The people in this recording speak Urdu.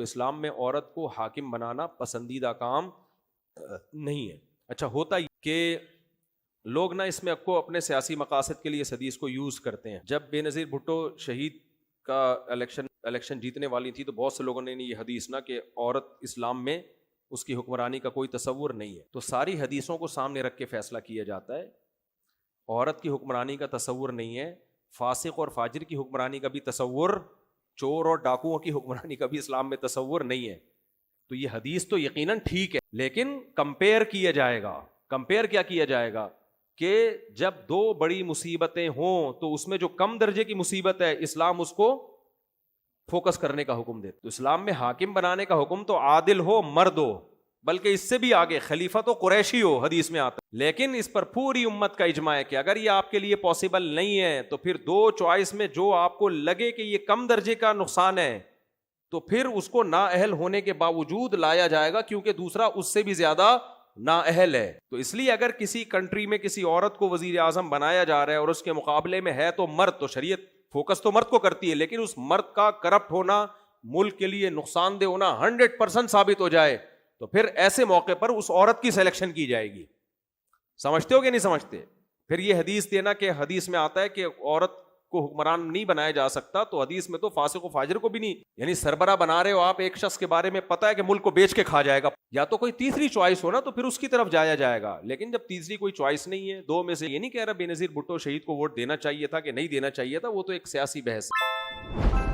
تو اسلام میں عورت کو حاکم بنانا پسندیدہ کام نہیں ہے. اچھا ہوتا کہ لوگ نا اس میں کو اپنے سیاسی مقاصد کے لیے اس حدیث کو یوز کرتے ہیں. جب بے نظیر بھٹو شہید کا الیکشن جیتنے والی تھی تو بہت سے لوگوں نے یہ حدیث نا کہ عورت اسلام میں اس کی حکمرانی کا کوئی تصور نہیں ہے, تو ساری حدیثوں کو سامنے رکھ کے فیصلہ کیا جاتا ہے. عورت کی حکمرانی کا تصور نہیں ہے, فاسق اور فاجر کی حکمرانی کا بھی تصور, چور اور ڈاکوؤں کی حکمرانی کا بھی اسلام میں تصور نہیں ہے. تو یہ حدیث تو یقیناً ٹھیک ہے, لیکن کمپیئر کیا جائے گا. کمپیئر کیا کیا جائے گا کہ جب دو بڑی مصیبتیں ہوں تو اس میں جو کم درجے کی مصیبت ہے اسلام اس کو فوکس کرنے کا حکم دے. تو اسلام میں حاکم بنانے کا حکم تو عادل ہو, مرد ہو, بلکہ اس سے بھی آگے خلیفہ تو قریشی ہو حدیث میں آتا ہے. لیکن اس پر پوری امت کا اجماع ہے کہ اگر یہ آپ کے لیے پاسبل نہیں ہے تو پھر دو چوائس میں جو آپ کو لگے کہ یہ کم درجے کا نقصان ہے تو پھر اس کو نااہل ہونے کے باوجود لایا جائے گا, کیونکہ دوسرا اس سے بھی زیادہ نااہل ہے. تو اس لیے اگر کسی کنٹری میں کسی عورت کو وزیر اعظم بنایا جا رہا ہے اور اس کے مقابلے میں ہے تو مرد, تو شریعت فوکس تو مرد کو کرتی ہے, لیکن اس مرد کا کرپٹ ہونا, ملک کے لیے نقصان دہ ہونا 100% ثابت ہو جائے تو پھر ایسے موقع پر اس عورت کی سلیکشن کی جائے گی. سمجھتے ہو کہ نہیں سمجھتے؟ پھر یہ حدیث دینا کہ حدیث میں آتا ہے کہ عورت کو حکمران نہیں بنایا جا سکتا, تو حدیث میں تو فاسق و فاجر کو بھی نہیں, یعنی سربراہ بنا رہے ہو آپ ایک شخص کے بارے میں پتہ ہے کہ ملک کو بیچ کے کھا جائے گا, یا تو کوئی تیسری چوائس ہو نا تو پھر اس کی طرف جایا جائے گا. لیکن جب تیسری کوئی چوائس نہیں ہے, دو میں سے, یہ نہیں کہہ رہا بے نظیر بھٹو شہید کو ووٹ دینا چاہیے تھا کہ نہیں دینا چاہیے تھا, وہ تو ایک سیاسی بحث ہے.